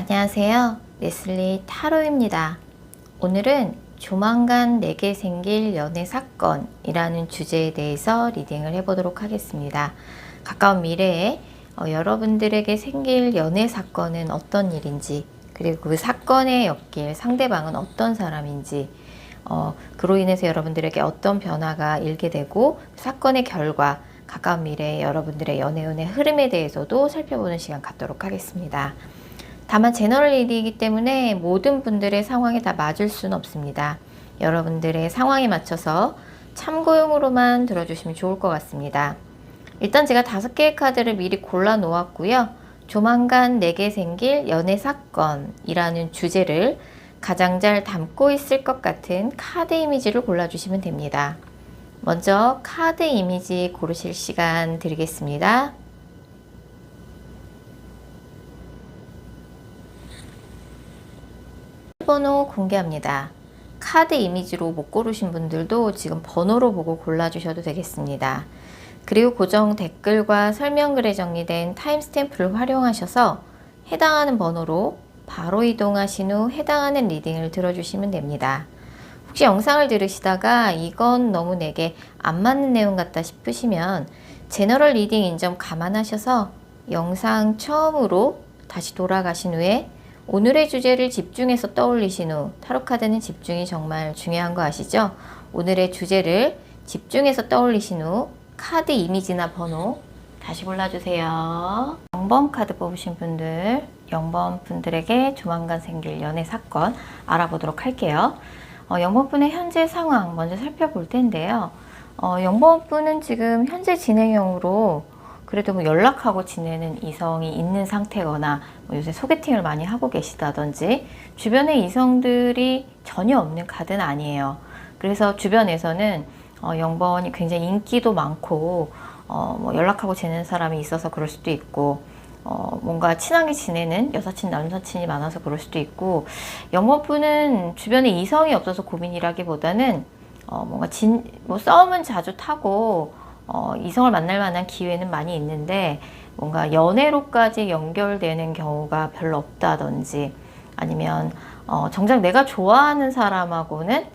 안녕하세요. 레슬리 타로입니다. 오늘은 조만간 내게 생길 연애 사건이라는 주제에 대해서 리딩을 해보도록 하겠습니다. 가까운 미래에 여러분들에게 생길 연애 사건은 어떤 일인지, 그리고 그 사건에 엮일 상대방은 어떤 사람인지, 그로 인해서 여러분들에게 어떤 변화가 일게 되고, 사건의 결과, 가까운 미래의 여러분들의 연애운의 흐름에 대해서도 살펴보는 시간 갖도록 하겠습니다. 다만 제너럴 리딩이기 때문에 모든 분들의 상황에 다 맞을 수는 없습니다. 여러분들의 상황에 맞춰서 참고용으로만 들어주시면 좋을 것 같습니다. 일단 제가 5개의 카드를 미리 골라 놓았고요. 조만간 내게 생길 연애 사건이라는 주제를 가장 잘 담고 있을 것 같은 카드 이미지를 골라주시면 됩니다. 먼저 카드 이미지 고르실 시간 드리겠습니다. 번호 공개합니다. 카드 이미지로 못 고르신 분들도 지금 번호로 보고 골라주셔도 되겠습니다. 그리고 고정 댓글과 설명글에 정리된 타임스탬프를 활용하셔서 해당하는 번호로 바로 이동하신 후 해당하는 리딩을 들어주시면 됩니다. 혹시 영상을 들으시다가 이건 너무 내게 안 맞는 내용 같다 싶으시면 제너럴 리딩인 점 감안하셔서 영상 처음으로 다시 돌아가신 후에 오늘의 주제를 집중해서 떠올리신 후, 타로카드는 집중이 정말 중요한 거 아시죠? 오늘의 주제를 집중해서 떠올리신 후 카드 이미지나 번호 다시 골라주세요. 0번 카드 뽑으신 분들, 0번 분들에게 조만간 생길 연애 사건 알아보도록 할게요. 0번 분의 현재 상황 먼저 살펴볼 텐데요. 0번 분은 지금 현재 진행형으로 그래도 연락하고 지내는 이성이 있는 상태거나 요새 소개팅을 많이 하고 계시다든지 주변에 이성들이 전혀 없는 카드는 아니에요. 그래서 주변에서는 0번이 굉장히 인기도 많고 연락하고 지내는 사람이 있어서 그럴 수도 있고 뭔가 친하게 지내는 여사친 남사친이 많아서 그럴 수도 있고 0번 분은 주변에 이성이 없어서 고민이라기보다는 뭔가 싸움은 자주 타고 이성을 만날 만한 기회는 많이 있는데 뭔가 연애로까지 연결되는 경우가 별로 없다든지 아니면 정작 내가 좋아하는 사람하고는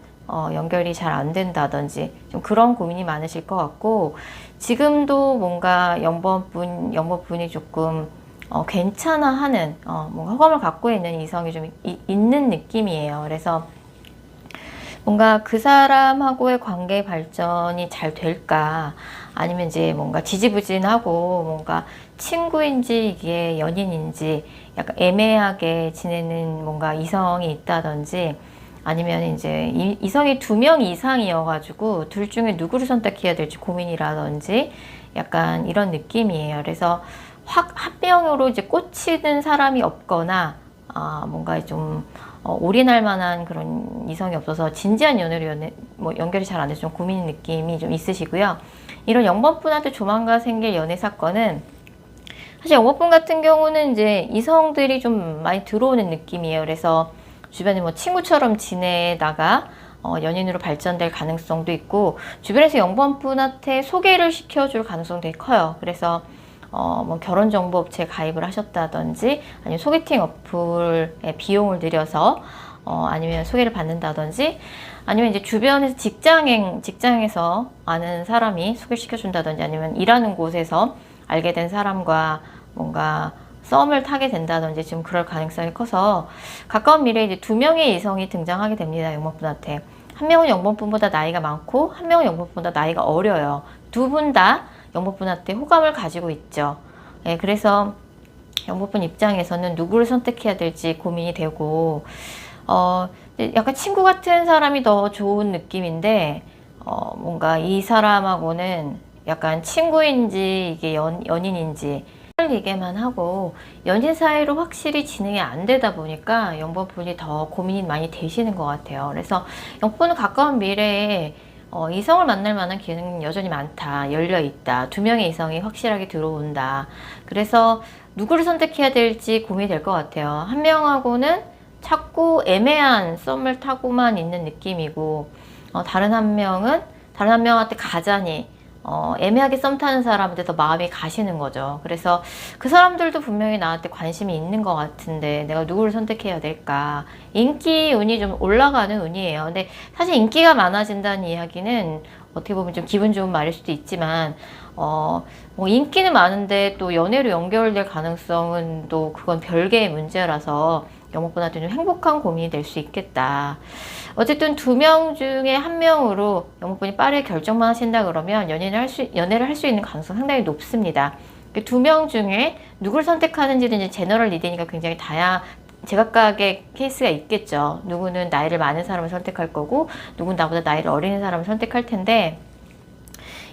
연결이 잘 안 된다든지 좀 그런 고민이 많으실 것 같고 지금도 뭔가 0번 분이 조금 괜찮아 하는 뭔가 호감을 갖고 있는 이성이 좀 있는 느낌이에요. 그래서 뭔가 그 사람하고의 관계 발전이 잘 될까 아니면 이제 뭔가 지지부진하고 뭔가 친구인지 이게 연인인지 약간 애매하게 지내는 뭔가 이성이 있다든지 아니면 이제 이성이 2명 이상이어 가지고 둘 중에 누구를 선택해야 될지 고민이라든지 약간 이런 느낌이에요. 그래서 확 한 명으로 이제 꽂히는 사람이 없거나 뭔가 좀 올인할 만한 그런 이성이 없어서 진지한 연애로 연결이 잘 안 돼서 좀 고민 느낌이 좀 있으시고요. 이런 0번 분한테 조만간 생길 연애 사건은 사실 0번 분 같은 경우는 이제 이성들이 좀 많이 들어오는 느낌이에요. 그래서 주변에 친구처럼 지내다가 연인으로 발전될 가능성도 있고 주변에서 0번 분한테 소개를 시켜줄 가능성도 되게 커요. 그래서 결혼정보업체에 가입을 하셨다든지 아니면 소개팅 어플에 비용을 들여서 아니면 소개를 받는다든지 아니면 이제 주변에서 직장에서 아는 사람이 소개시켜준다든지 아니면 일하는 곳에서 알게 된 사람과 뭔가 썸을 타게 된다든지 지금 그럴 가능성이 커서 가까운 미래에 이제 2명의 이성이 등장하게 됩니다. 0번 분한테. 한 명은 0번 분보다 나이가 많고 한 명은 0번 분보다 나이가 어려요. 두 분 다 0번 분한테 호감을 가지고 있죠. 네, 그래서 0번 분 입장에서는 누구를 선택해야 될지 고민이 되고 약간 친구 같은 사람이 더 좋은 느낌인데 뭔가 이 사람하고는 약간 친구인지 이게 연인인지 얘기만 하고 연인 사이로 확실히 진행이 안 되다 보니까 0번 분이 더 고민이 많이 되시는 것 같아요. 그래서 0번은 가까운 미래에 이성을 만날 만한 기회는 여전히 많다. 열려있다. 2명의 이성이 확실하게 들어온다. 그래서 누구를 선택해야 될지 고민이 될 것 같아요. 한 명하고는 자꾸 애매한 썸을 타고만 있는 느낌이고 다른 한 명한테 가자니 애매하게 썸 타는 사람한테 더 마음이 가시는 거죠. 그래서 그 사람들도 분명히 나한테 관심이 있는 것 같은데 내가 누구를 선택해야 될까? 인기 운이 좀 올라가는 운이에요. 근데 사실 인기가 많아진다는 이야기는 어떻게 보면 좀 기분 좋은 말일 수도 있지만 뭐 인기는 많은데 또 연애로 연결될 가능성은 또 그건 별개의 문제라서 영목분한테 좀 행복한 고민이 될 수 있겠다. 어쨌든 2명 중에 1명으로 영목분이 빠르게 결정만 하신다 그러면 연애를 할 수 있는 가능성이 상당히 높습니다. 2명 중에 누굴 선택하는지는 이제 제너럴 리딩이니까 굉장히 제각각의 케이스가 있겠죠. 누구는 나이를 많은 사람을 선택할 거고, 누구는 나보다 나이를 어린 사람을 선택할 텐데,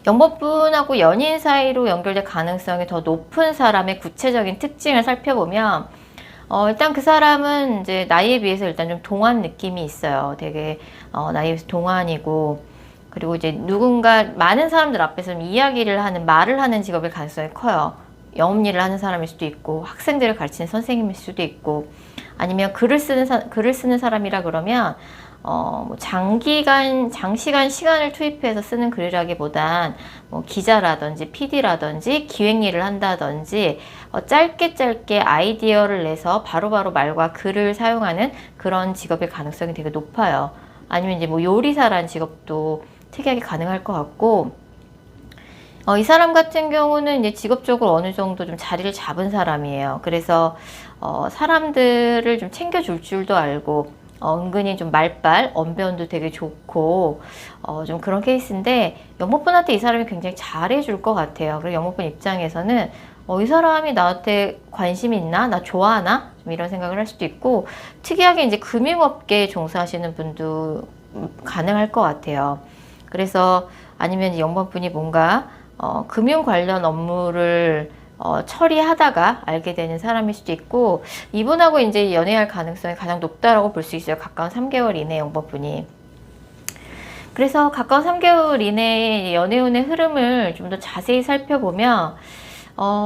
영법분하고 연인 사이로 연결될 가능성이 더 높은 사람의 구체적인 특징을 살펴보면, 일단 그 사람은 이제 나이에 비해서 일단 좀 동안 느낌이 있어요. 되게, 나이에 비해서 동안이고, 그리고 이제 누군가 많은 사람들 앞에서 좀 말을 하는 직업일 가능성이 커요. 영업 일을 하는 사람일 수도 있고, 학생들을 가르치는 선생님일 수도 있고, 아니면 글을 쓰는 사람이라 그러면, 뭐 장시간 시간을 투입해서 쓰는 글이라기보단, 뭐 기자라든지 PD라든지 기획 일을 한다든지, 짧게 아이디어를 내서 바로바로 말과 글을 사용하는 그런 직업의 가능성이 되게 높아요. 아니면 이제 뭐 요리사라는 직업도 특이하게 가능할 것 같고, 이 사람 같은 경우는 이제 직업적으로 어느 정도 좀 자리를 잡은 사람이에요. 그래서, 사람들을 좀 챙겨줄 줄도 알고, 은근히 좀 말빨, 언변도 되게 좋고, 좀 그런 케이스인데, 영목분한테 이 사람이 굉장히 잘해줄 것 같아요. 그리고 영목분 입장에서는, 이 사람이 나한테 관심이 있나? 나 좋아하나? 좀 이런 생각을 할 수도 있고, 특이하게 이제 금융업계에 종사하시는 분도 가능할 것 같아요. 그래서, 아니면 영목분이 뭔가, 금융 관련 업무를 처리하다가 알게 되는 사람일 수도 있고, 이분하고 이제 연애할 가능성이 가장 높다라고 볼 수 있어요. 가까운 3개월 이내 영법분이. 그래서 가까운 3개월 이내의 연애운의 흐름을 좀 더 자세히 살펴보면,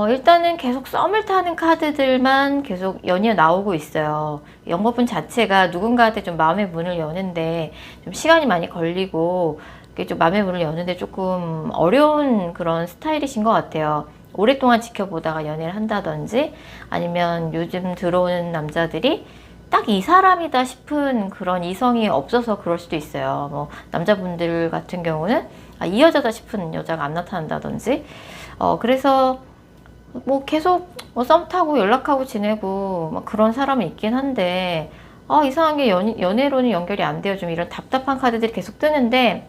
일단은 계속 썸을 타는 카드들만 계속 연이어 나오고 있어요. 영법분 자체가 누군가한테 좀 마음의 문을 여는데 좀 시간이 많이 걸리고, 좀 마음의 문을 여는데 조금 어려운 그런 스타일이신 것 같아요. 오랫동안 지켜보다가 연애를 한다든지, 아니면 요즘 들어오는 남자들이 딱 이 사람이다 싶은 그런 이성이 없어서 그럴 수도 있어요. 뭐 남자분들 같은 경우는 이 여자다 싶은 여자가 안 나타난다든지, 그래서 뭐 계속 썸 타고 연락하고 지내고 막 그런 사람은 있긴 한데, 이상하게 연애로는 연결이 안 돼요. 좀 이런 답답한 카드들이 계속 뜨는데,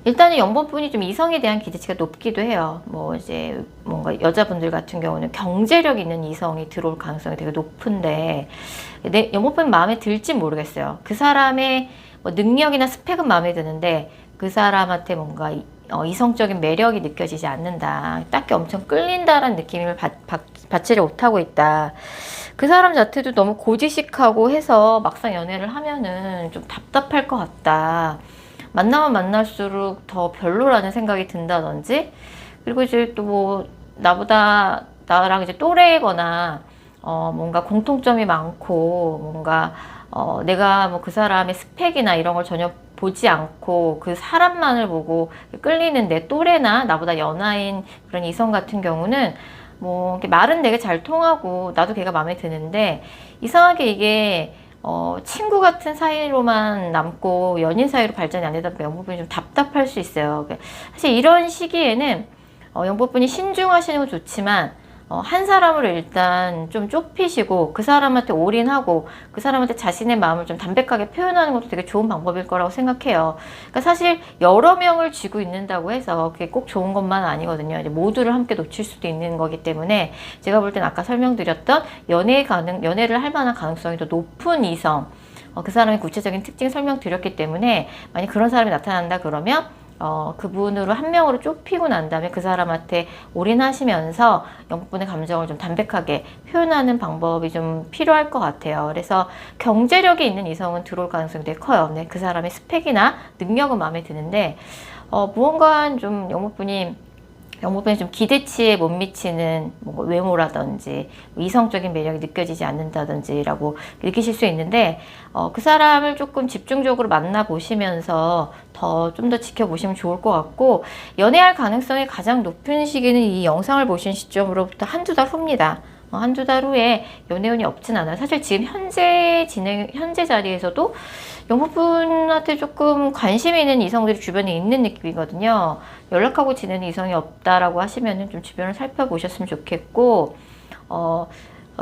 일단은 영법분이 좀 이성에 대한 기대치가 높기도 해요. 뭐 이제 뭔가 여자분들 같은 경우는 경제력 있는 이성이 들어올 가능성이 되게 높은데, 영법분 마음에 들지 모르겠어요. 그 사람의 뭐 능력이나 스펙은 마음에 드는데 그 사람한테 뭔가 이성적인 매력이 느껴지지 않는다. 딱히 엄청 끌린다라는 느낌을 받지를 못하고 있다. 그 사람 자체도 너무 고지식하고 해서 막상 연애를 하면은 좀 답답할 것 같다. 만나면 만날수록 더 별로라는 생각이 든다든지, 그리고 이제 또 뭐 나랑 이제 또래거나 뭔가 공통점이 많고, 뭔가 내가 뭐 그 사람의 스펙이나 이런 걸 전혀 보지 않고 그 사람만을 보고 끌리는 내 또래나 나보다 연하인 그런 이성 같은 경우는 뭐 말은 되게 잘 통하고 나도 걔가 마음에 드는데, 이상하게 이게 친구 같은 사이로만 남고 연인 사이로 발전이 안 되다 보면 영법분이 좀 답답할 수 있어요. 사실 이런 시기에는 영법분이 신중하시는 건 좋지만, 한 사람으로 일단 좀 좁히시고 그 사람한테 올인하고 그 사람한테 자신의 마음을 좀 담백하게 표현하는 것도 되게 좋은 방법일 거라고 생각해요. 그러니까 사실 여러 명을 쥐고 있는다고 해서 그게 꼭 좋은 것만 아니거든요. 이제 모두를 함께 놓칠 수도 있는 거기 때문에, 제가 볼 땐 아까 설명드렸던 연애를 할 만한 가능성이 더 높은 이성, 그 사람의 구체적인 특징 설명드렸기 때문에, 만약 그런 사람이 나타난다 그러면 그분으로 1명으로 좁히고 난 다음에 그 사람한테 올인하시면서 영분의 감정을 좀 담백하게 표현하는 방법이 좀 필요할 것 같아요. 그래서 경제력이 있는 이성은 들어올 가능성이 되게 커요. 네, 그 사람의 스펙이나 능력은 마음에 드는데, 무언가 좀 영분이 영부분이 좀 기대치에 못 미치는 뭐 외모라든지 뭐 이성적인 매력이 느껴지지 않는다든지라고 느끼실 수 있는데 그 사람을 조금 집중적으로 만나보시면서 좀 더 지켜보시면 좋을 것 같고, 연애할 가능성이 가장 높은 시기는 이 영상을 보신 시점으로부터 한두 달 후입니다. 한두 달 후에 연애운이 없진 않아요. 사실 지금 현재 자리에서도 영부분한테 조금 관심 있는 이성들이 주변에 있는 느낌이거든요. 연락하고 지내는 이성이 없다라고 하시면은 좀 주변을 살펴보셨으면 좋겠고,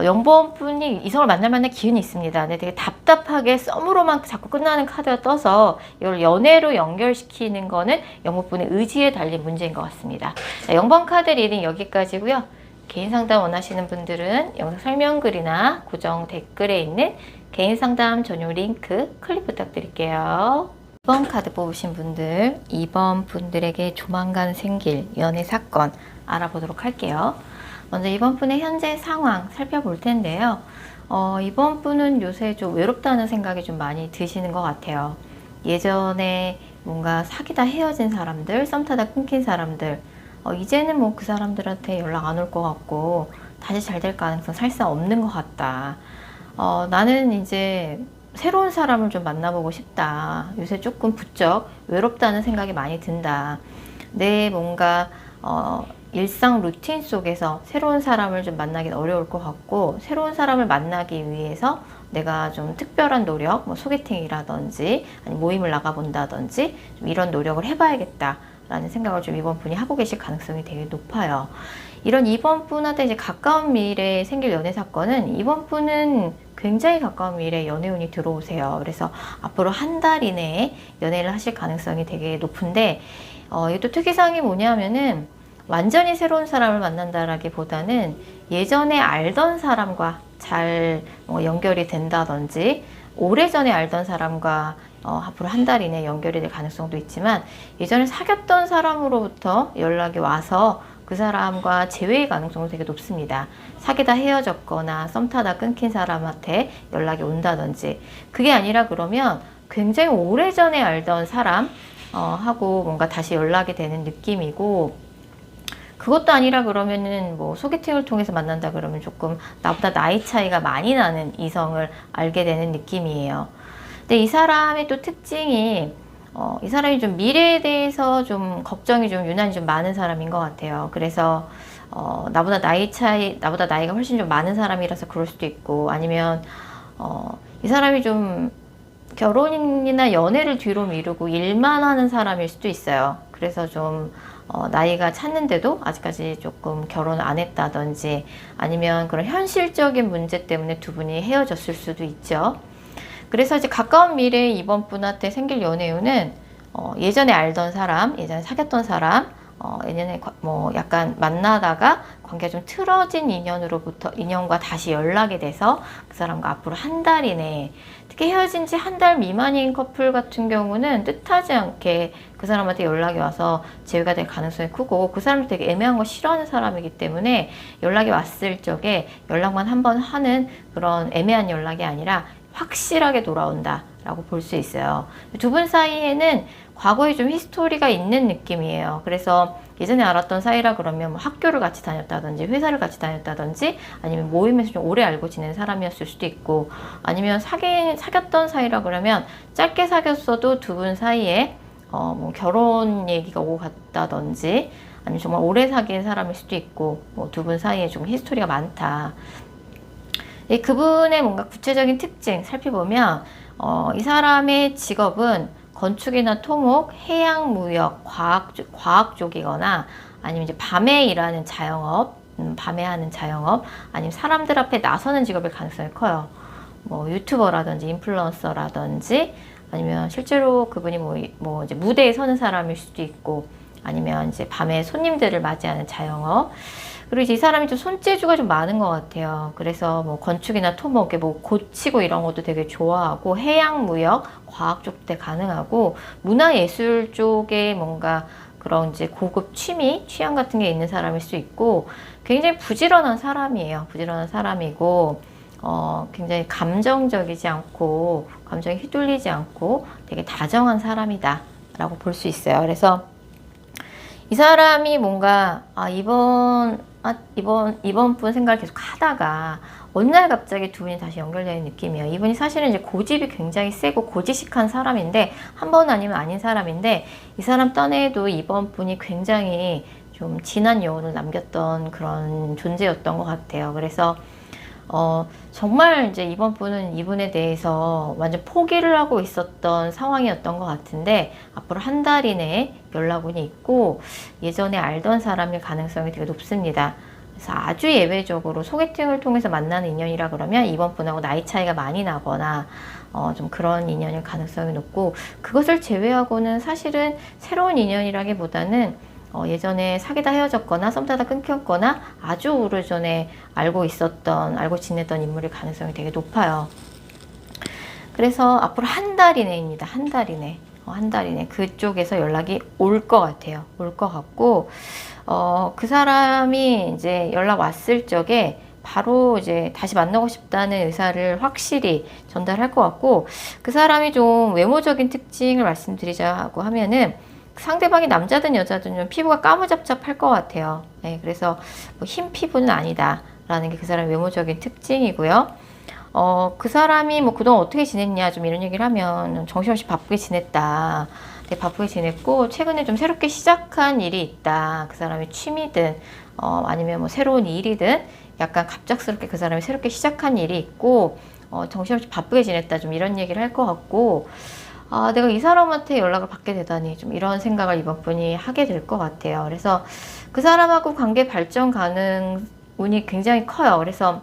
영부분이 이성을 만날 기운이 있습니다. 근데 되게 답답하게 썸으로만 자꾸 끝나는 카드가 떠서 이걸 연애로 연결시키는 거는 영부분의 의지에 달린 문제인 것 같습니다. 자, 0번 카드 리딩 여기까지고요. 개인 상담 원하시는 분들은 영상 설명글이나 고정 댓글에 있는 개인 상담 전용 링크 클릭 부탁드릴게요. 2번 카드 뽑으신 분들, 2번 분들에게 조만간 생길 연애 사건 알아보도록 할게요. 먼저 이번 분의 현재 상황 살펴볼 텐데요. 이번 분은 요새 좀 외롭다는 생각이 좀 많이 드시는 것 같아요. 예전에 뭔가 사귀다 헤어진 사람들, 썸 타다 끊긴 사람들, 이제는 뭐 그 사람들한테 연락 안 올 것 같고 다시 잘 될 가능성 살짝 없는 것 같다. 나는 이제 새로운 사람을 좀 만나보고 싶다. 요새 조금 부쩍 외롭다는 생각이 많이 든다. 내 뭔가 일상 루틴 속에서 새로운 사람을 좀 만나긴 어려울 것 같고, 새로운 사람을 만나기 위해서 내가 좀 특별한 노력, 뭐 소개팅이라든지 아니면 모임을 나가본다든지 좀 이런 노력을 해봐야겠다 라는 생각을 좀 이번 분이 하고 계실 가능성이 되게 높아요. 이런 이번 분한테 이제 가까운 미래에 생길 연애 사건은, 이번 분은 굉장히 가까운 미래에 연애운이 들어오세요. 그래서 앞으로 한 달 이내에 연애를 하실 가능성이 되게 높은데, 이게 또 특이사항이 뭐냐면은 완전히 새로운 사람을 만난다라기보다는 예전에 알던 사람과 잘 연결이 된다든지, 오래전에 알던 사람과 앞으로 한 달 이내에 연결이 될 가능성도 있지만, 예전에 사귀었던 사람으로부터 연락이 와서 그 사람과 재회의 가능성도 되게 높습니다. 사귀다 헤어졌거나 썸 타다 끊긴 사람한테 연락이 온다든지, 그게 아니라 그러면 굉장히 오래전에 알던 사람 하고 뭔가 다시 연락이 되는 느낌이고, 그것도 아니라 그러면은 뭐 소개팅을 통해서 만난다 그러면 조금 나보다 나이 차이가 많이 나는 이성을 알게 되는 느낌이에요. 근데 이 사람의 또 특징이 이 사람이 좀 미래에 대해서 좀 걱정이 좀 유난히 좀 많은 사람인 것 같아요. 그래서 나보다 나이가 훨씬 좀 많은 사람이라서 그럴 수도 있고, 아니면 이 사람이 좀 결혼이나 연애를 뒤로 미루고 일만 하는 사람일 수도 있어요. 그래서 좀 나이가 찼는데도 아직까지 조금 결혼을 안 했다든지, 아니면 그런 현실적인 문제 때문에 두 분이 헤어졌을 수도 있죠. 그래서 이제 가까운 미래에 이번 분한테 생길 연애운은 예전에 알던 사람, 예전에 사귀었던 사람, 예전에 뭐 약간 만나다가 관계가 좀 틀어진 인연과 다시 연락이 돼서 그 사람과 앞으로 한 달 이내에, 특히 헤어진 지 한 달 미만인 커플 같은 경우는 뜻하지 않게 그 사람한테 연락이 와서 재회가 될 가능성이 크고, 그 사람도 되게 애매한 거 싫어하는 사람이기 때문에 연락이 왔을 적에 연락만 한 번 하는 그런 애매한 연락이 아니라 확실하게 돌아온다 라고 볼 수 있어요. 두 분 사이에는 과거에 좀 히스토리가 있는 느낌이에요. 그래서 예전에 알았던 사이라 그러면 뭐 학교를 같이 다녔다든지 회사를 같이 다녔다든지, 아니면 모임에서 좀 오래 알고 지낸 사람이었을 수도 있고, 아니면 사귀었던 사이라 그러면 짧게 사귀었어도 두 분 사이에 뭐 결혼 얘기가 오고 갔다든지, 아니면 정말 오래 사귄 사람일 수도 있고, 뭐 두 분 사이에 좀 히스토리가 많다. 그분의 뭔가 구체적인 특징 살펴보면 이 사람의 직업은 건축이나 토목, 해양, 무역, 과학 쪽이거나, 아니면 이제 밤에 일하는 자영업, 밤에 하는 자영업, 아니면 사람들 앞에 나서는 직업일 가능성이 커요. 뭐 유튜버라든지 인플루언서라든지, 아니면 실제로 그분이 뭐 이제 무대에 서는 사람일 수도 있고, 아니면 이제 밤에 손님들을 맞이하는 자영업. 그리고 이제 이 사람이 좀 손재주가 좀 많은 것 같아요. 그래서 뭐 건축이나 토목에 뭐 고치고 이런 것도 되게 좋아하고, 해양, 무역, 과학 쪽도 가능하고, 문화예술 쪽에 뭔가 그런 이제 고급 취향 같은 게 있는 사람일 수 있고, 굉장히 부지런한 사람이에요. 부지런한 사람이고, 굉장히 감정적이지 않고, 감정에 휘둘리지 않고 되게 다정한 사람이다 라고 볼 수 있어요. 그래서 이 사람이 뭔가 이번 분 생각을 계속 하다가 어느 날 갑자기 두 분이 다시 연결되는 느낌이에요. 이분이 사실은 이제 고집이 굉장히 세고 고지식한 사람인데, 한 번 아니면 아닌 사람인데, 이 사람 딴에도 이번 분이 굉장히 좀 진한 여운을 남겼던 그런 존재였던 것 같아요. 그래서 정말 이제 이번 분은 이분에 대해서 완전 포기를 하고 있었던 상황이었던 것 같은데, 앞으로 한 달 이내에 연락운이 있고 예전에 알던 사람일 가능성이 되게 높습니다. 그래서 아주 예외적으로 소개팅을 통해서 만나는 인연이라 그러면 이번 분하고 나이 차이가 많이 나거나 좀 그런 인연일 가능성이 높고, 그것을 제외하고는 사실은 새로운 인연이라기보다는 예전에 사귀다 헤어졌거나 썸 타다 끊겼거나 아주 오래전에 알고 지냈던 인물일 가능성이 되게 높아요. 그래서 앞으로 한 달 이내입니다. 한 달 이내. 한 달 이내 그쪽에서 연락이 올 것 같아요. 올 것 같고, 그 사람이 이제 연락 왔을 적에 바로 이제 다시 만나고 싶다는 의사를 확실히 전달할 것 같고, 그 사람이 좀 외모적인 특징을 말씀드리자고 하면은, 상대방이 남자든 여자든 좀 피부가 까무잡잡할 것 같아요. 네, 그래서 뭐 흰 피부는 아니다라는 게 그 사람의 외모적인 특징이고요. 그 사람이 뭐 그동안 어떻게 지냈냐 좀 이런 얘기를 하면 정신없이 바쁘게 지냈다. 되게 바쁘게 지냈고 최근에 좀 새롭게 시작한 일이 있다. 그 사람의 취미든 아니면 뭐 새로운 일이든 약간 갑작스럽게 그 사람이 새롭게 시작한 일이 있고 정신없이 바쁘게 지냈다. 좀 이런 얘기를 할 것 같고, 내가 이 사람한테 연락을 받게 되다니 좀 이런 생각을 이번 분이 하게 될 것 같아요. 그래서 그 사람하고 관계 발전 가능 운이 굉장히 커요. 그래서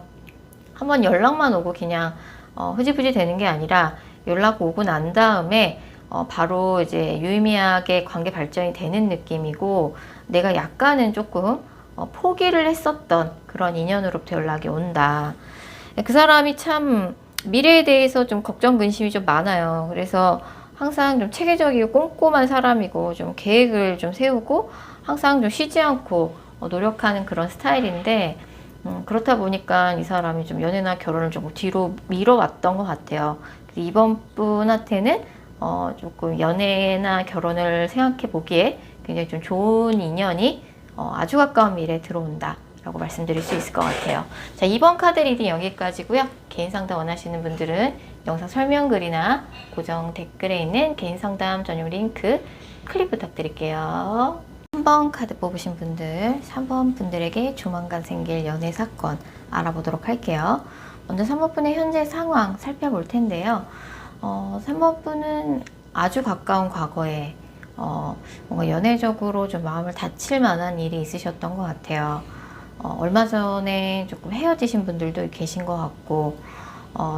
한번 연락만 오고 그냥 흐지부지 되는 게 아니라, 연락 오고 난 다음에 바로 이제 유의미하게 관계 발전이 되는 느낌이고, 내가 약간은 조금 포기를 했었던 그런 인연으로부터 연락이 온다. 그 사람이 참 미래에 대해서 좀 걱정 근심이 좀 많아요. 그래서 항상 좀 체계적이고 꼼꼼한 사람이고, 좀 계획을 좀 세우고 항상 좀 쉬지 않고 노력하는 그런 스타일인데, 그렇다 보니까 이 사람이 좀 연애나 결혼을 좀 뒤로 미뤄왔던 것 같아요. 이번 분한테는 조금 연애나 결혼을 생각해 보기에 굉장히 좀 좋은 인연이 아주 가까운 미래에 들어온다 라고 말씀드릴 수 있을 것 같아요. 자, 이번 카드 리딩 여기까지고요. 개인 상담 원하시는 분들은 영상 설명글이나 고정 댓글에 있는 개인 상담 전용 링크 클릭 부탁드릴게요. 3번 카드 뽑으신 분들, 3번 분들에게 조만간 생길 연애 사건 알아보도록 할게요. 먼저 3번 분의 현재 상황 살펴볼 텐데요. 3번 분은 아주 가까운 과거에 뭔가 연애적으로 좀 마음을 다칠 만한 일이 있으셨던 것 같아요. 얼마 전에 조금 헤어지신 분들도 계신 것 같고,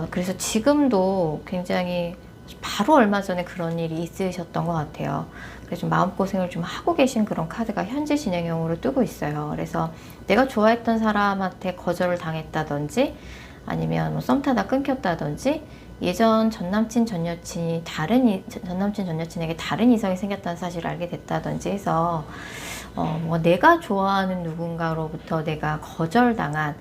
그래서 지금도 굉장히 바로 얼마 전에 그런 일이 있으셨던 것 같아요. 그래서 좀 마음고생을 좀 하고 계신 그런 카드가 현재 진행형으로 뜨고 있어요. 그래서 내가 좋아했던 사람한테 거절을 당했다든지, 아니면 뭐 썸 타다 끊겼다든지, 예전 전남친 전여친이 전남친 전여친에게 다른 이성이 생겼다는 사실을 알게 됐다든지 해서 뭐 내가 좋아하는 누군가로부터 내가 거절당한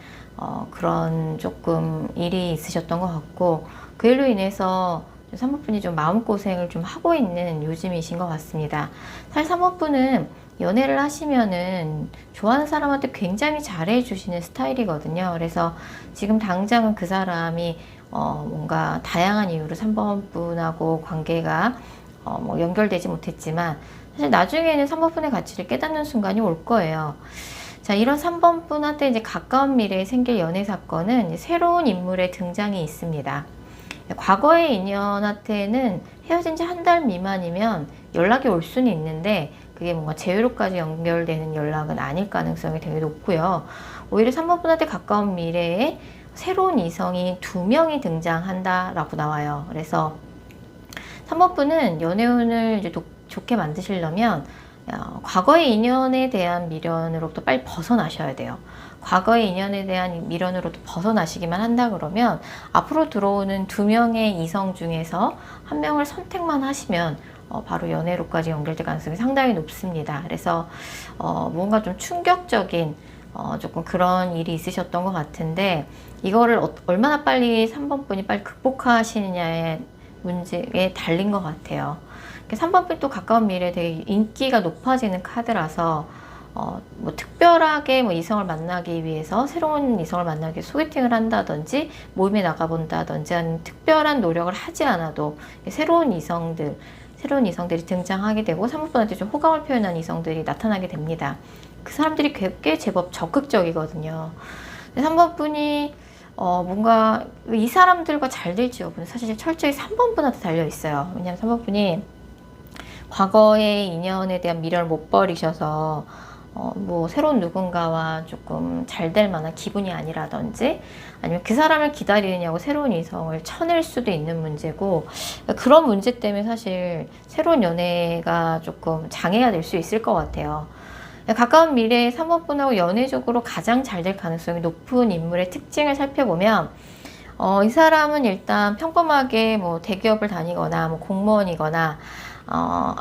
그런 조금 일이 있으셨던 것 같고, 그 일로 인해서 3번분이 좀 마음고생을 좀 하고 있는 요즘이신 것 같습니다. 사실 3번분은 연애를 하시면은 좋아하는 사람한테 굉장히 잘해주시는 스타일이거든요. 그래서 지금 당장은 그 사람이 뭔가 다양한 이유로 3번분하고 관계가 뭐 연결되지 못했지만, 사실 나중에는 3번분의 가치를 깨닫는 순간이 올 거예요. 자, 이런 3번분한테 이제 가까운 미래에 생길 연애 사건은 이제 새로운 인물의 등장이 있습니다. 과거의 인연한테는 헤어진 지 한 달 미만이면 연락이 올 수는 있는데, 그게 뭔가 재회로까지 연결되는 연락은 아닐 가능성이 되게 높고요. 오히려 3번분한테 가까운 미래에 새로운 이성이 2명이 등장한다라고 나와요. 그래서 3번분은 연애운을 이제 좋게 만드시려면 과거의 인연에 대한 미련으로부터 빨리 벗어나셔야 돼요. 과거의 인연에 대한 미련으로부터 벗어나시기만 한다 그러면 앞으로 들어오는 2명의 이성 중에서 1명을 선택만 하시면 바로 연애로까지 연결될 가능성이 상당히 높습니다. 그래서 뭔가 좀 충격적인 조금 그런 일이 있으셨던 것 같은데, 이거를 얼마나 빨리 3번분이 빨리 극복하시느냐의 문제에 달린 것 같아요. 3번 분이 또 가까운 미래에 되게 인기가 높아지는 카드라서 뭐 특별하게 뭐 이성을 만나기 위해서 새로운 이성을 만나기 위해 소개팅을 한다든지 모임에 나가본다든지 하는 특별한 노력을 하지 않아도 새로운 이성들이 등장하게 되고 3번 분한테 좀 호감을 표현한 이성들이 나타나게 됩니다. 그 사람들이 꽤 제법 적극적이거든요. 3번 분이 뭔가 이 사람들과 잘 될지 여부는 사실 철저히 3번 분한테 달려 있어요. 왜냐하면 3번 분이 과거의 인연에 대한 미련을 못 버리셔서 뭐 새로운 누군가와 조금 잘 될 만한 기분이 아니라든지 아니면 그 사람을 기다리느냐고 새로운 이성을 쳐낼 수도 있는 문제고, 그런 문제 때문에 사실 새로운 연애가 조금 장애가 될 수 있을 것 같아요. 가까운 미래에 3번 분하고 연애적으로 가장 잘 될 가능성이 높은 인물의 특징을 살펴보면 이 사람은 일단 평범하게 뭐 대기업을 다니거나 뭐 공무원이거나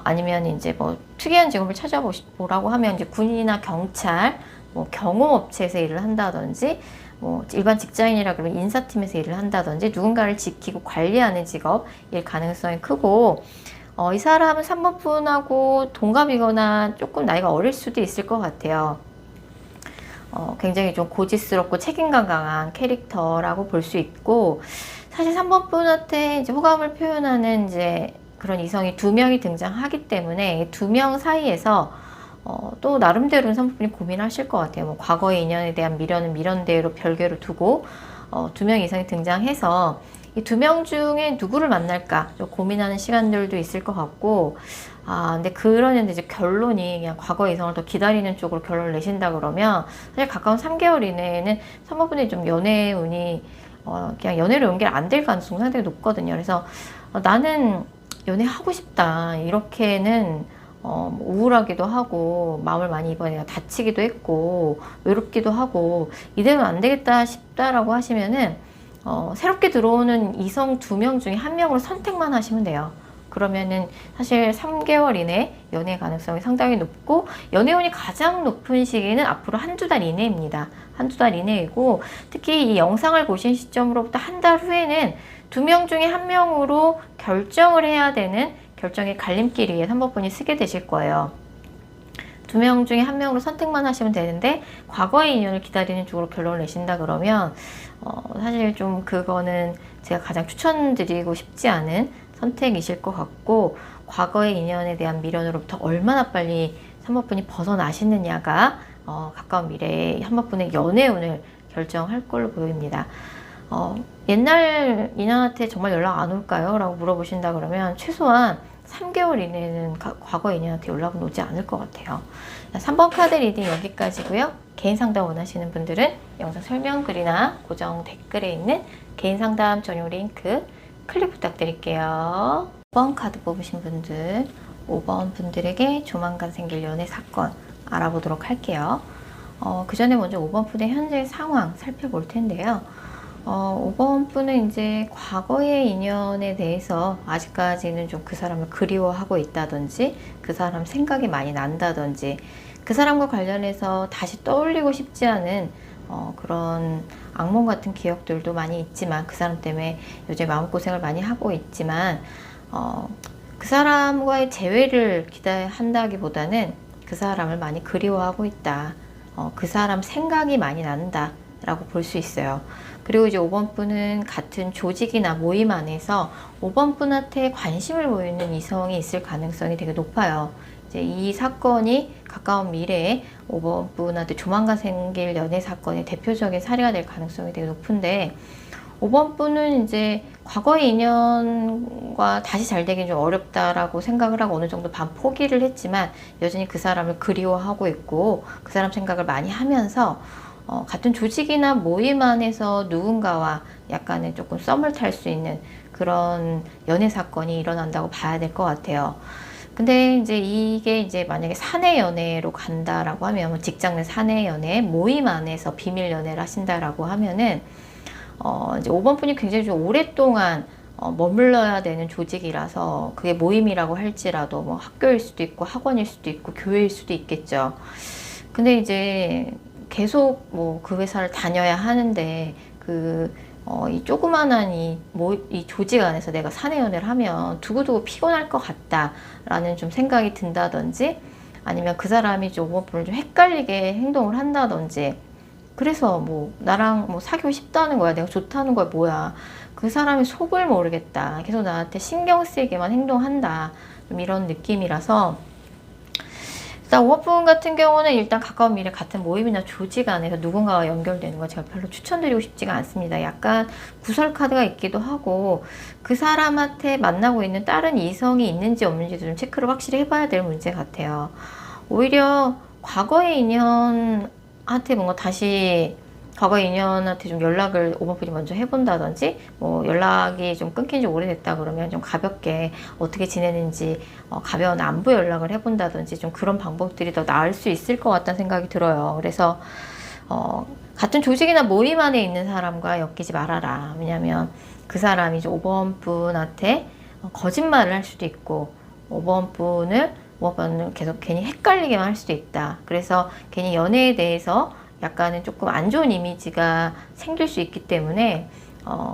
아니면 이제 뭐 특이한 직업을 찾아보라고 하면 이제 군인이나 경찰, 뭐 경호업체에서 일을 한다든지 뭐 일반 직장인이라 그러면 인사팀에서 일을 한다든지 누군가를 지키고 관리하는 직업일 가능성이 크고, 이 사람은 3번 분하고 동갑이거나 조금 나이가 어릴 수도 있을 것 같아요. 굉장히 좀 고지스럽고 책임감 강한 캐릭터라고 볼 수 있고, 사실 3번 분한테 이제 호감을 표현하는 이제 그런 이성이 2명이 등장하기 때문에 2명 사이에서 또 나름대로는 3번 분이 고민하실 것 같아요. 뭐 과거의 인연에 대한 미련은 미련대로 별개로 두고 2명 이상이 등장해서 이 2명 중에 누구를 만날까 좀 고민하는 시간들도 있을 것 같고, 근데 그러는데 이제 결론이 그냥 과거의 이성을 더 기다리는 쪽으로 결론을 내신다 그러면 사실 가까운 3개월 이내에는 3번 분이 좀 연애 운이 그냥 연애로 연결 안 될 가능성이 상당히 높거든요. 그래서 나는 연애하고 싶다 이렇게는 우울하기도 하고 마음을 많이 이번에 다치기도 했고 외롭기도 하고 이대로는 안 되겠다 싶다라고 하시면은 새롭게 들어오는 이성 2명 중에 1명으로 선택만 하시면 돼요. 그러면은 사실 3개월 이내 연애 가능성이 상당히 높고, 연애운이 가장 높은 시기는 앞으로 한두 달 이내입니다. 한두 달 이내이고, 특히 이 영상을 보신 시점으로부터 한 달 후에는 2명 중에 1명으로 결정을 해야 되는 결정의 갈림길에 3번 분이 쓰게 되실 거예요. 2명 중에 1명으로 선택만 하시면 되는데 과거의 인연을 기다리는 쪽으로 결론을 내신다 그러면 사실 좀 그거는 제가 가장 추천드리고 싶지 않은 선택이실 것 같고, 과거의 인연에 대한 미련으로부터 얼마나 빨리 3번 분이 벗어나시느냐가 가까운 미래에 3번 분의 연애운을 결정할 걸로 보입니다. 옛날 인연한테 정말 연락 안 올까요? 라고 물어보신다 그러면 최소한 3개월 이내에는 과거 인연한테 연락은 오지 않을 것 같아요. 3번 카드 리딩 여기까지고요. 개인 상담 원하시는 분들은 영상 설명글이나 고정 댓글에 있는 개인 상담 전용 링크 클릭 부탁드릴게요. 5번 카드 뽑으신 분들, 5번 분들에게 조만간 생길 연애 사건 알아보도록 할게요. 그 전에 먼저 5번 분의 현재 상황 살펴볼 텐데요. 5번 분은 이제 과거의 인연에 대해서 아직까지는 좀 그 사람을 그리워하고 있다든지 그 사람 생각이 많이 난다든지 그 사람과 관련해서 다시 떠올리고 싶지 않은 그런 악몽 같은 기억들도 많이 있지만, 그 사람 때문에 요즘 마음고생을 많이 하고 있지만 그 사람과의 재회를 기대한다기보다는 그 사람을 많이 그리워하고 있다, 그 사람 생각이 많이 난다 라고 볼 수 있어요. 그리고 이제 5번 분은 같은 조직이나 모임 안에서 5번 분한테 관심을 보이는 이성이 있을 가능성이 되게 높아요. 이제 이 사건이 가까운 미래에 5번 분한테 조만간 생길 연애 사건의 대표적인 사례가 될 가능성이 되게 높은데, 5번 분은 이제 과거의 인연과 다시 잘 되긴 좀 어렵다라고 생각을 하고 어느 정도 반 포기를 했지만 여전히 그 사람을 그리워하고 있고 그 사람 생각을 많이 하면서 같은 조직이나 모임 안에서 누군가와 약간의 조금 썸을 탈 수 있는 그런 연애 사건이 일어난다고 봐야 될 것 같아요. 근데 이제 이게 이제 만약에 사내 연애로 간다라고 하면, 뭐 직장 내 사내 연애, 모임 안에서 비밀 연애를 하신다라고 하면은 이제 5번 분이 굉장히 좀 오랫동안 머물러야 되는 조직이라서, 그게 모임이라고 할지라도 뭐 학교일 수도 있고 학원일 수도 있고 교회일 수도 있겠죠. 근데 이제 계속 뭐 그 회사를 다녀야 하는데 그 이 조그만한 이 조직 안에서 내가 사내 연애를 하면 두고두고 피곤할 것 같다라는 좀 생각이 든다든지, 아니면 그 사람이 좀 오버풀을 좀 헷갈리게 행동을 한다든지, 그래서 뭐 나랑 뭐 사귀고 싶다는 거야, 내가 좋다는 거야, 뭐야, 그 사람이 속을 모르겠다, 계속 나한테 신경 쓰이게만 행동한다, 좀 이런 느낌이라서, 일단 오버분 같은 경우는 일단 가까운 미래 같은 모임이나 조직 안에서 누군가와 연결되는 거 제가 별로 추천드리고 싶지가 않습니다. 약간 구설 카드가 있기도 하고, 그 사람한테 만나고 있는 다른 이성이 있는지 없는지도 좀 체크를 확실히 해봐야 될 문제 같아요. 오히려 과거의 인연한테 뭔가 다시, 과거의 인연한테 좀 연락을 오버풀이 먼저 해본다든지, 뭐 연락이 좀 끊긴 지 오래됐다 그러면 좀 가볍게 어떻게 지내는지 가벼운 안부 연락을 해본다든지, 좀 그런 방법들이 더 나을 수 있을 것 같다는 생각이 들어요. 그래서 같은 조직이나 모임 안에 있는 사람과 엮이지 말아라. 왜냐면 그 사람이 이제 5번 분한테 거짓말을 할 수도 있고, 5번 분을 계속 괜히 헷갈리게만 할 수도 있다. 그래서 괜히 연애에 대해서 약간은 조금 안 좋은 이미지가 생길 수 있기 때문에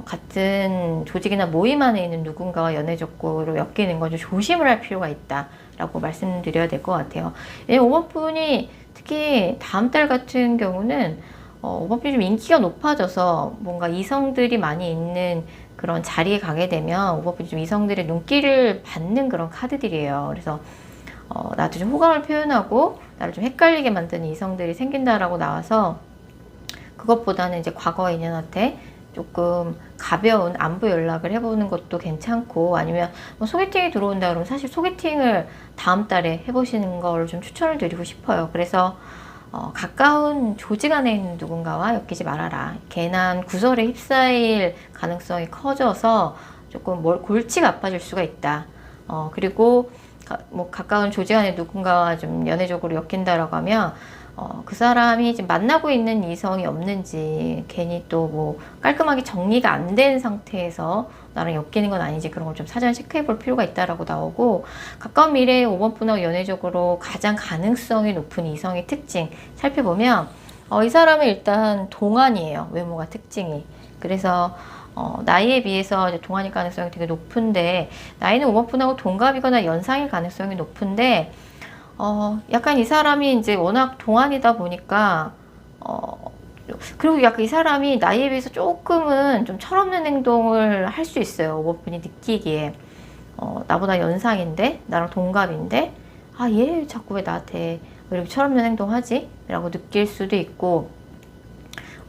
같은 조직이나 모임 안에 있는 누군가와 연애적으로 엮이는 건 좀 조심을 할 필요가 있다라고 말씀드려야 될 것 같아요. 5번 분이 특히 다음 달 같은 경우는 5번 분이 좀 인기가 높아져서 뭔가 이성들이 많이 있는 그런 자리에 가게 되면 5번 분이 좀 이성들의 눈길을 받는 그런 카드들이에요. 그래서 나도 좀 호감을 표현하고 나를 좀 헷갈리게 만드는 이성들이 생긴다라고 나와서, 그것보다는 이제 과거 인연한테 조금 가벼운 안부 연락을 해보는 것도 괜찮고, 아니면 뭐 소개팅이 들어온다 그러면 사실 소개팅을 다음 달에 해보시는 걸 좀 추천을 드리고 싶어요. 그래서 가까운 조직 안에 있는 누군가와 엮이지 말아라. 괜한 구설에 휩싸일 가능성이 커져서 조금 골치가 아파질 수가 있다. 그리고 뭐 가까운 조직 안에 누군가와 좀 연애적으로 엮인다라고 하면 그 사람이 지금 만나고 있는 이성이 없는지, 괜히 또 뭐 깔끔하게 정리가 안 된 상태에서 나랑 엮이는 건 아닌지, 그런 걸 좀 사전 체크해 볼 필요가 있다라고 나오고, 가까운 미래에 5번 분하고 연애적으로 가장 가능성이 높은 이성의 특징 살펴보면 이 사람은 일단 동안이에요. 외모가 특징이. 그래서 나이에 비해서 이제 동안일 가능성이 되게 높은데, 나이는 5번 분하고 동갑이거나 연상일 가능성이 높은데, 약간 이 사람이 이제 워낙 동안이다 보니까, 그리고 약간 이 사람이 나이에 비해서 조금은 좀 철없는 행동을 할 수 있어요. 5번 분이 느끼기에. 나보다 연상인데, 나랑 동갑인데, 얘 자꾸 왜 나한테 왜 이렇게 철없는 행동하지? 라고 느낄 수도 있고,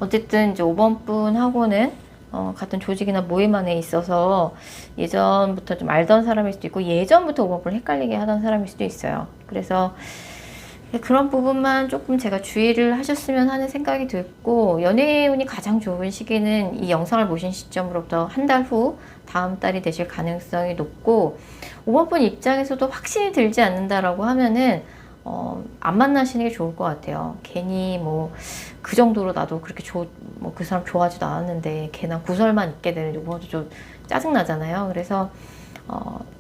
어쨌든 이제 5번 분하고는 같은 조직이나 모임 안에 있어서 예전부터 좀 알던 사람일 수도 있고, 예전부터 5번 분을 헷갈리게 하던 사람일 수도 있어요. 그래서 그런 부분만 조금 제가 주의를 하셨으면 하는 생각이 들고, 연애운이 가장 좋은 시기는 이 영상을 보신 시점으로부터 한 달 후 다음 달이 되실 가능성이 높고, 5번 분 입장에서도 확신이 들지 않는다라고 하면은 안 만나시는 게 좋을 것 같아요. 괜히 뭐 그 정도로 나도 그렇게 뭐 그 사람 좋아하지도 않았는데 걔나 구설만 있게 되는, 이거도 좀 짜증나잖아요. 그래서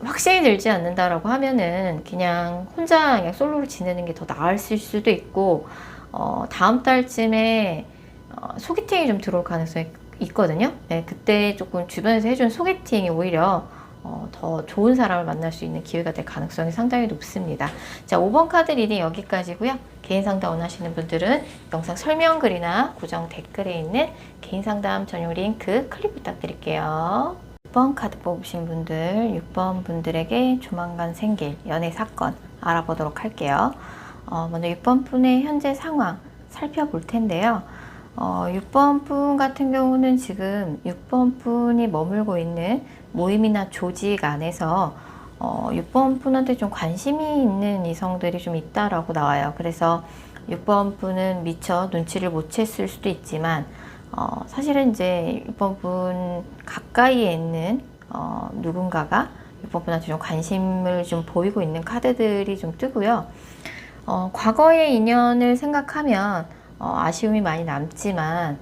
확신이 들지 않는다라고 하면은 그냥 혼자 그냥 솔로로 지내는 게 더 나을 수도 있고, 다음 달쯤에 소개팅이 좀 들어올 가능성이 있거든요. 네, 그때 조금 주변에서 해준 소개팅이 오히려 더 좋은 사람을 만날 수 있는 기회가 될 가능성이 상당히 높습니다. 자, 5번 카드 리딩 여기까지고요. 개인 상담 원하시는 분들은 영상 설명글이나 고정 댓글에 있는 개인 상담 전용 링크 클릭 부탁드릴게요. 6번 카드 뽑으신 분들, 6번 분들에게 조만간 생길 연애 사건 알아보도록 할게요. 먼저 6번 분의 현재 상황 살펴볼 텐데요. 6번 분 같은 경우는 지금 6번 분이 머물고 있는 모임이나 조직 안에서 6번 분한테 좀 관심이 있는 이성들이 좀 있다라고 나와요. 그래서 6번 분은 미처 눈치를 못 챘을 수도 있지만, 사실은 이제 6번 분 가까이에 있는 누군가가 6번 분한테 좀 관심을 좀 보이고 있는 카드들이 좀 뜨고요. 과거의 인연을 생각하면 아쉬움이 많이 남지만,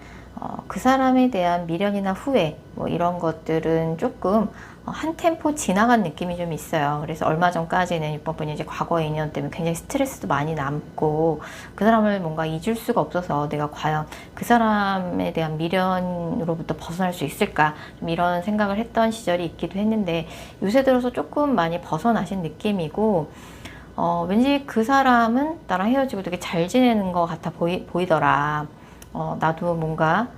그 사람에 대한 미련이나 후회 뭐 이런 것들은 조금 한 템포 지나간 느낌이 좀 있어요. 그래서 얼마 전까지는 6번 분이 이제 과거의 인연 때문에 굉장히 스트레스도 많이 남고 그 사람을 뭔가 잊을 수가 없어서 내가 과연 그 사람에 대한 미련으로부터 벗어날 수 있을까 좀 이런 생각을 했던 시절이 있기도 했는데 요새 들어서 조금 많이 벗어나신 느낌이고 왠지 그 사람은 나랑 헤어지고 되게 잘 지내는 것 같아 보이더라. 나도 뭔가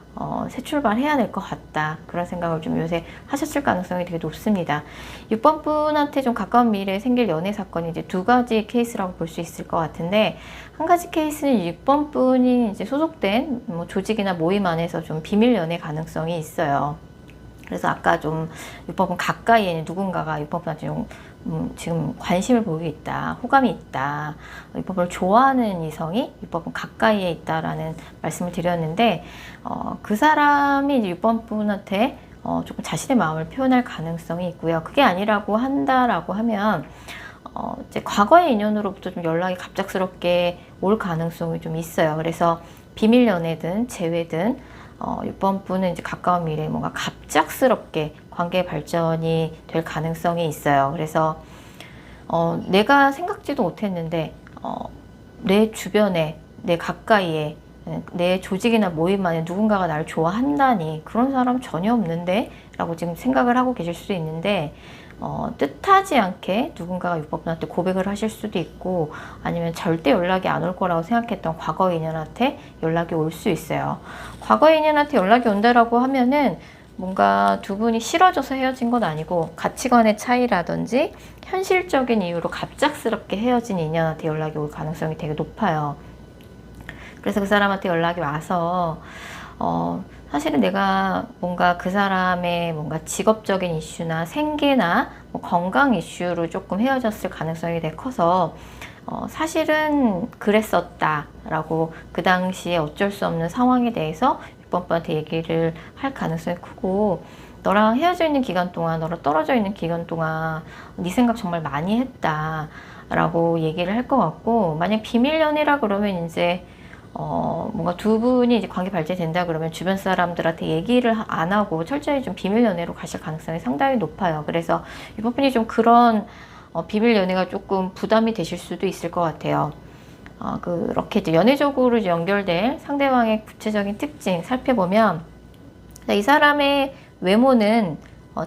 새 출발해야 될 것 같다. 그런 생각을 좀 요새 하셨을 가능성이 되게 높습니다. 6번 분한테 좀 가까운 미래에 생길 연애 사건이 이제 두 가지 케이스라고 볼 수 있을 것 같은데, 한 가지 케이스는 6번 분이 이제 소속된 뭐 조직이나 모임 안에서 좀 비밀 연애 가능성이 있어요. 그래서 아까 좀 6번 분 가까이에 누군가가 6번 분한테 좀 지금 관심을 보이고 있다, 호감이 있다, 6번 분을 좋아하는 이성이 6번 분 가까이에 있다라는 말씀을 드렸는데, 그 사람이 이제 6번 분한테 조금 자신의 마음을 표현할 가능성이 있고요. 그게 아니라고 한다라고 하면 이제 과거의 인연으로부터 좀 연락이 갑작스럽게 올 가능성이 좀 있어요. 그래서 비밀 연애든 재회든 6번 분은 이제 가까운 미래에 뭔가 갑작스럽게 관계 발전이 될 가능성이 있어요. 그래서 내가 생각지도 못했는데 내 주변에, 내 가까이에, 내 조직이나 모임 안에 누군가가 나를 좋아한다니, 그런 사람 전혀 없는데? 라고 지금 생각을 하고 계실 수도 있는데, 뜻하지 않게 누군가가 6번 분한테 고백을 하실 수도 있고, 아니면 절대 연락이 안 올 거라고 생각했던 과거 인연한테 연락이 올 수 있어요. 과거 인연한테 연락이 온다라고 하면은 뭔가 두 분이 싫어져서 헤어진 건 아니고 가치관의 차이라든지 현실적인 이유로 갑작스럽게 헤어진 인연한테 연락이 올 가능성이 되게 높아요. 그래서 그 사람한테 연락이 와서 사실은 내가 뭔가 그 사람의 뭔가 직업적인 이슈나 생계나 뭐 건강 이슈로 조금 헤어졌을 가능성이 되게 커서 사실은 그랬었다라고 그 당시에 어쩔 수 없는 상황에 대해서 6번 분한테 얘기를 할 가능성이 크고, 너랑 헤어져 있는 기간 동안, 너랑 떨어져 있는 기간 동안 네 생각 정말 많이 했다 라고 얘기를 할 것 같고, 만약 비밀 연애라 그러면 이제 뭔가 두 분이 이제 관계 발전이 된다 그러면 주변 사람들한테 얘기를 안 하고 철저히 좀 비밀 연애로 가실 가능성이 상당히 높아요. 그래서 이번 분이 좀 그런 비밀 연애가 조금 부담이 되실 수도 있을 것 같아요. 그렇게 이제 연애적으로 연결될 상대방의 구체적인 특징 살펴보면, 이 사람의 외모는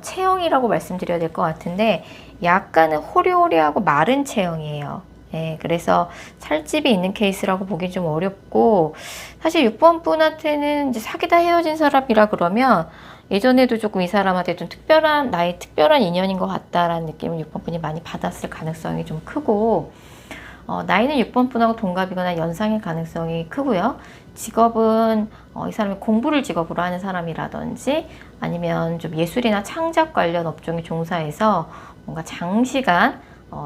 체형이라고 말씀드려야 될 것 같은데, 약간은 호리호리하고 마른 체형이에요. 네, 그래서 살집이 있는 케이스라고 보기 좀 어렵고, 사실 6번 분한테는 이제 사귀다 헤어진 사람이라 그러면 예전에도 조금 이 사람한테 좀 나의 특별한 인연인 것 같다라는 느낌을 6번 분이 많이 받았을 가능성이 좀 크고, 나이는 6번 분하고 동갑이거나 연상일 가능성이 크고요. 직업은 이 사람이 공부를 직업으로 하는 사람이라든지 아니면 좀 예술이나 창작 관련 업종에 종사해서 뭔가 장시간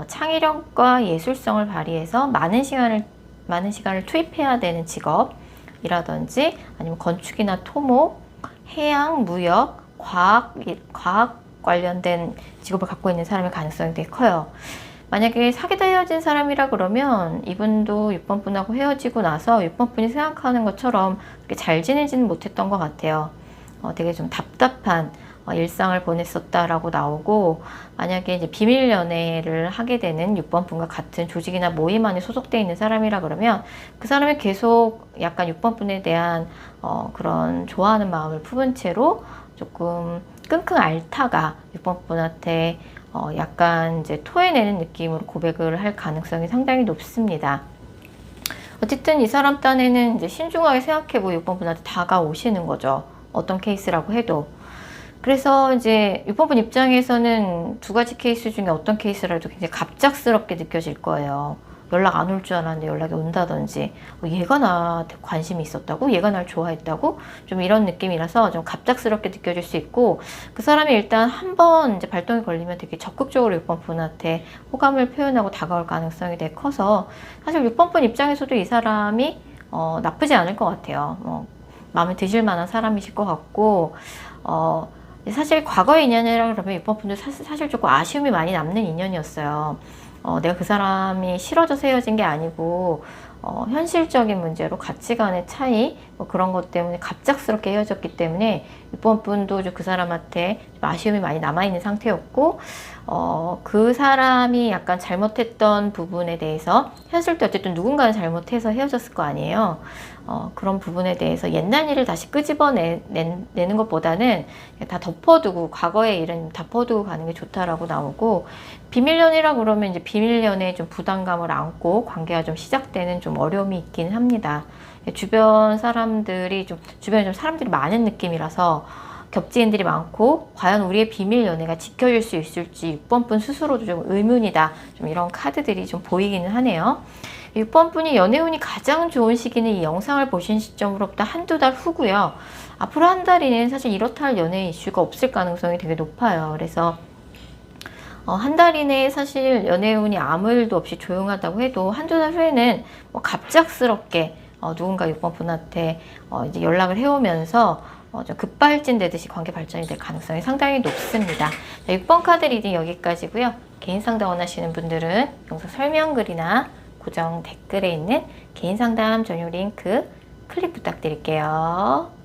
창의력과 예술성을 발휘해서 많은 시간을 투입해야 되는 직업이라든지, 아니면 건축이나 토목, 해양, 무역, 과학 관련된 직업을 갖고 있는 사람의 가능성이 되게 커요. 만약에 사귀다 헤어진 사람이라 그러면 이분도 6번 분하고 헤어지고 나서 6번 분이 생각하는 것처럼 그렇게 잘 지내지는 못했던 것 같아요. 되게 좀 답답한 일상을 보냈었다라고 나오고, 만약에 이제 비밀 연애를 하게 되는 6번 분과 같은 조직이나 모임 안에 소속되어 있는 사람이라 그러면 그 사람이 계속 약간 6번 분에 대한 그런 좋아하는 마음을 품은 채로 조금 끙끙 앓다가 6번 분한테 약간 이제 토해내는 느낌으로 고백을 할 가능성이 상당히 높습니다. 어쨌든 이 사람 딴에는 이제 신중하게 생각해보고 6번 분한테 다가오시는 거죠. 어떤 케이스라고 해도. 그래서 이제 6번 분 입장에서는 두 가지 케이스 중에 어떤 케이스라도 굉장히 갑작스럽게 느껴질 거예요. 연락 안 올 줄 알았는데 연락이 온다든지, 얘가 나한테 관심이 있었다고? 얘가 날 좋아했다고? 좀 이런 느낌이라서 좀 갑작스럽게 느껴질 수 있고, 그 사람이 일단 한번 이제 발동이 걸리면 되게 적극적으로 6번 분한테 호감을 표현하고 다가올 가능성이 되게 커서, 사실 6번 분 입장에서도 이 사람이 나쁘지 않을 것 같아요. 마음에 드실 만한 사람이실 것 같고, 사실 과거의 인연이라 그러면 6번 분도 사실 조금 아쉬움이 많이 남는 인연이었어요. 내가 그 사람이 싫어져서 헤어진 게 아니고 현실적인 문제로 가치관의 차이 뭐 그런 것 때문에 갑작스럽게 헤어졌기 때문에 6번 분도 좀 그 사람한테 좀 아쉬움이 많이 남아있는 상태였고, 그 사람이 약간 잘못했던 부분에 대해서 헤어질 때 어쨌든 누군가는 잘못해서 헤어졌을 거 아니에요. 그런 부분에 대해서 옛날 일을 다시 끄집어내는 것보다는 다 덮어두고, 과거의 일은 덮어두고 가는 게 좋다라고 나오고, 비밀연애라 그러면 이제 비밀연애에 좀 부담감을 안고 관계가 좀 시작되는 좀 어려움이 있긴 합니다. 주변에 좀 사람들이 많은 느낌이라서 겹지인들이 많고, 과연 우리의 비밀 연애가 지켜질 수 있을지 6번 분 스스로도 좀 의문이다. 좀 이런 카드들이 좀 보이기는 하네요. 6번 분이 연애운이 가장 좋은 시기는 이 영상을 보신 시점으로부터 한두 달 후고요. 앞으로 한 달 이내는 사실 이렇다 할 연애 이슈가 없을 가능성이 되게 높아요. 그래서 한 달 이내에 사실 연애운이 아무 일도 없이 조용하다고 해도 한두 달 후에는 뭐 갑작스럽게 누군가 6번 분한테 이제 연락을 해오면서 좀 급발진되듯이 관계 발전이 될 가능성이 상당히 높습니다. 자, 6번 카드 리딩 여기까지고요. 개인 상담 원하시는 분들은 영상 설명글이나 고정 댓글에 있는 개인 상담 전용 링크 클릭 부탁드릴게요.